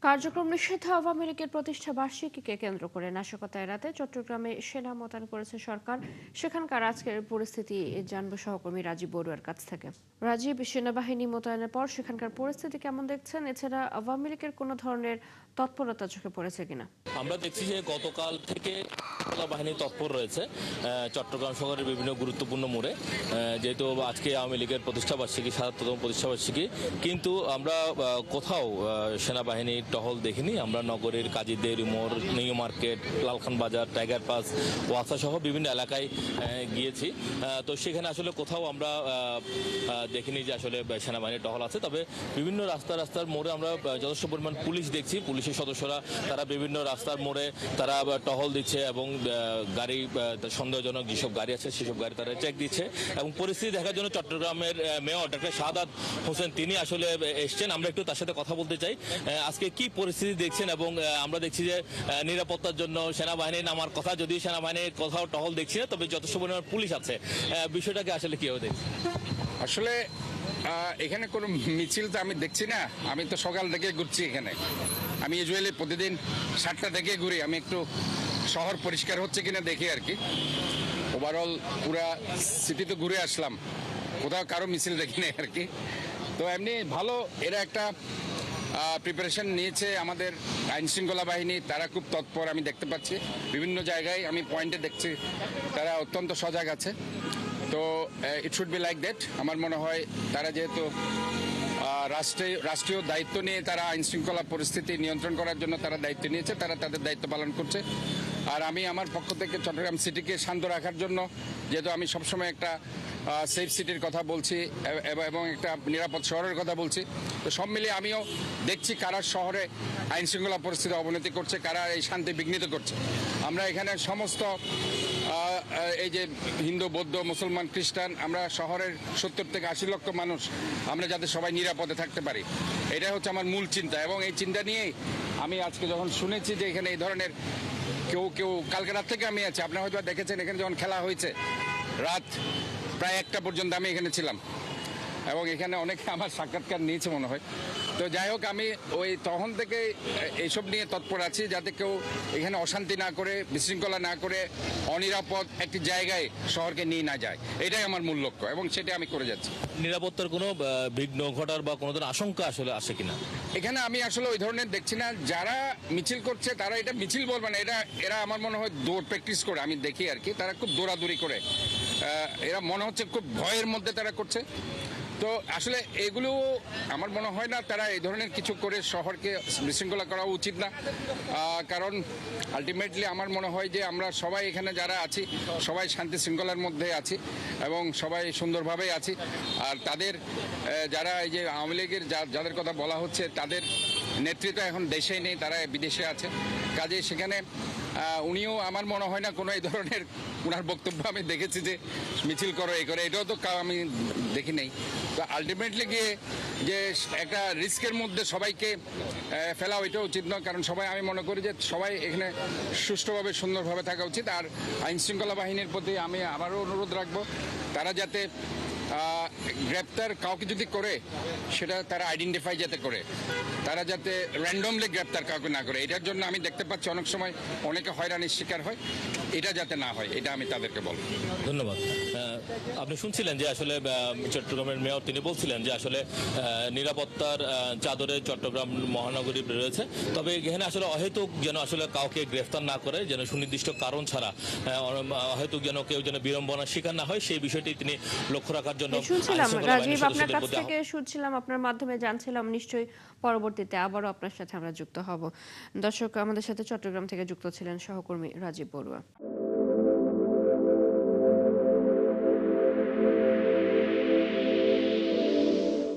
কার্যক্রম নিষিদ্ধ আওয়ামী লীগের প্রতিষ্ঠা বার্ষিকীকে কেন্দ্র করে নাশকতা এড়াতে চট্টগ্রামে সেনা মোতায়েন করেছে সরকার। সেখানকার আজকের পরিস্থিতি জানবো সহকর্মী রাজীব বড়ুয়ার কাছ থেকে। রাজীব, সেনাবাহিনী মোতায়েনের পর সেখানকার পরিস্থিতি কেমন দেখছেন? এছাড়া আওয়ামী লীগের কোনো ধরনের তৎপরতা চোখে পড়েছে কিনা? আমরা দেখছি যে গতকাল থেকে বাহিনী তৎপর রয়েছে চট্টগ্রাম শহরের বিভিন্ন গুরুত্বপূর্ণ মোড়ে, যেহেতু আজকে আওয়ামী লীগের প্রতিষ্ঠাবার্ষিকী, ৭৭তম প্রতিষ্ঠাবার্ষিকী, কিন্তু আমরা কোথাও সেনাবাহিনীর টহল দেখিনি। আমরা নগরীর কাজীদের মোড়, নিউ মার্কেট, লালখান বাজার, টাইগার পাস, ওয়াসা সহ বিভিন্ন এলাকায় গিয়েছি। তো সেখানে আসলে কোথাও আমরা দেখিনি যে আসলে সেনাবাহিনীর টহল আছে। তবে বিভিন্ন রাস্তার মোড়ে আমরা যথেষ্ট পরিমাণ পুলিশ দেখছি। পুলিশের সদস্যরা তারা বিভিন্ন রাস্তার মোড়ে তারা টহল দিচ্ছে এবং গাড়ি, সন্দেহজনক যেসব গাড়ি আছে সেসব গাড়ি তারা চেক দিচ্ছে। এবং পরিস্থিতি দেখার জন্য চট্টগ্রামের মেয়র ডক্টর শাহাদাত হোসেন তিনি আসলে এসছেন। আমরা একটু তার সাথে কথা বলতে চাই। আজকে কি পরিস্থিতি দেখছেন? এবং আমরা দেখছি যে নিরাপত্তার জন্য সেনাবাহিনী নামার কথা, যদি সেনাবাহিনীর কোথাও টহল দেখছি না, তবে যথেষ্ট পরিমাণ পুলিশ আছে। বিষয়টাকে আসলে কিভাবে দেখছেন? আসলে এখানে কোনো মিছিল তো আমি দেখছি না। আমি তো সকাল থেকে ঘুরছি এখানে। আমি ইউজুয়ালি প্রতিদিন 7টা থেকে ঘুরি। আমি একটু শহর পরিষ্কার হচ্ছে কিনা দেখি আর কি। ওভারঅল পুরা সিটি তো ঘুরে আসলাম, কোথাও কারো মিছিল দেখি না আর কি। তো এমনি ভালো, এরা একটা প্রিপারেশন নিয়েছে। আমাদের আইনশৃঙ্খলা বাহিনী তারা খুব তৎপর, আমি দেখতে পাচ্ছি বিভিন্ন জায়গায়, আমি পয়েন্টে দেখছি তারা অত্যন্ত সজাগ আছে। তো it should be like that. আমার মনে হয় তারা যেহেতু রাষ্ট্রীয় দায়িত্ব নিয়ে তারা আইনশৃঙ্খলা পরিস্থিতি নিয়ন্ত্রণ করার জন্য তারা দায়িত্ব নিয়েছে, তারা তাদের দায়িত্ব পালন করছে। আর আমি আমার পক্ষ থেকে চট্টগ্রাম সিটিকে শান্ত রাখার জন্য, যেহেতু আমি সবসময় একটা সেফ সিটির কথা বলছি এবং একটা নিরাপদ শহরের কথা বলছি, তো সব মিলিয়ে আমিও দেখছি কারা শহরে আইনশৃঙ্খলা পরিস্থিতি অবনতি করছে, কারা এই শান্তি বিঘ্নিত করছে। আমরা এখানে সমস্ত এই যে হিন্দু, বৌদ্ধ, মুসলমান, খ্রিস্টান, আমরা শহরের 70 থেকে 80 লক্ষ মানুষ, আমরা যাতে সবাই নিরাপদে থাকতে পারি, এটাই হচ্ছে আমার মূল চিন্তা। এবং এই চিন্তা নিয়েই আমি আজকে যখন শুনেছি যে এখানে এই ধরনের কেউ কালকে রাত থেকে আমি আছি, আপনারা হয়তো দেখেছেন এখানে যখন খেলা হয়েছে রাত প্রায় 1টা পর্যন্ত আমি এখানে ছিলাম এবং এখানে অনেকে আমার সাক্ষাৎকার নিয়েছে মনে হয়। তো যাই হোক, আমি ওই তখন থেকে এইসব নিয়ে তৎপর আছি যাতে কেউ এখানে অশান্তি না করে, বিশৃঙ্খলা না করে, অনিরাপদ একটি জায়গায় শহরকে নিয়ে না যায়, এটাই আমার মূল লক্ষ্য এবং সেটা আমি করে যাচ্ছি। নিরাপত্তার কোনো বিঘ্ন ঘটার বা কোনো ধরনের আশঙ্কা আসলে আসে কিনা এখানে? আমি আসলে ওই ধরনের দেখছি না। যারা মিছিল করছে তারা এটা মিছিল বলবে না, এরা আমার মনে হয় দৌড় প্র্যাকটিস করে, আমি দেখি আর কি। তারা খুব দৌড়াদৌড়ি করে, এরা মনে হচ্ছে খুব ভয়ের মধ্যে তারা করছে। তো আসলে এগুলো আমার মনে হয় না তারা এই ধরনের কিছু করে শহরকে বিশৃঙ্খলা করা উচিত না। কারণ আলটিমেটলি আমার মনে হয় যে আমরা সবাই এখানে যারা আছি সবাই শান্তি শৃঙ্খলার মধ্যে আছি এবং সবাই সুন্দরভাবেই আছি। আর তাদের যারা এই যে আওয়ামী লীগের যাদের কথা বলা হচ্ছে, তাদের নেতৃত্ব এখন দেশেই নেই, তারা বিদেশে আছে। কাজে সেখানে উনিও আমার মনে হয় না কোনো এই ধরনের ওনার বক্তব্য আমি দেখেছি যে মিছিল করো, এই করে, এটাও তো আমি দেখি নেই। তো আলটিমেটলি গিয়ে যে একটা রিস্কের মধ্যে সবাইকে ফেলা ওইটা উচিত নয়। কারণ সবাই, আমি মনে করি যে সবাই এখানে সুষ্ঠুভাবে সুন্দরভাবে থাকা উচিত। আর আইনশৃঙ্খলা বাহিনীর প্রতি আমি আবারও অনুরোধ রাখবো, তারা যাতে গ্রেপ্তার কাউকে যদি করে সেটা তারা আইডেন্টিফাই যাতে করে, তারা যাতে র্যান্ডমলি গ্রেপ্তার কাউকে না করে। এটার জন্য আমি দেখতে পাচ্ছি অনেক সময় অনেকে হয়রানির শিকার হয়, এটা যাতে না হয়, এটা আমি তাদেরকে বলবো। ধন্যবাদ। আপনি শুনছিলেন যে আসলে চট্টগ্রামের মেয়র তিনি বলছিলেন যে আসলে নিরাপত্তার চাদরে চট্টগ্রাম মহানগরী রয়েছে। তবে এখানে আসলে অহেতুক যেন আসলে কাউকে গ্রেফতার না করে, যেন সুনির্দিষ্ট কারণ ছাড়া অহেতুক যেন কেউ যেন বিড়ম্বনার শিকার না হয়, সেই বিষয়টি তিনি লক্ষ্য রাখার জন্য শুনছিলাম। রাজীব, আপনার কাছ থেকে শুনছিলাম, আপনার মাধ্যমে জানছিলাম, নিশ্চয়ই পরবর্তীতে আবারও আপনার সাথে আমরা যুক্ত হব। দর্শক, আমাদের সাথে চট্টগ্রাম থেকে যুক্ত ছিলেন সহকর্মী রাজীব বড়ুয়া।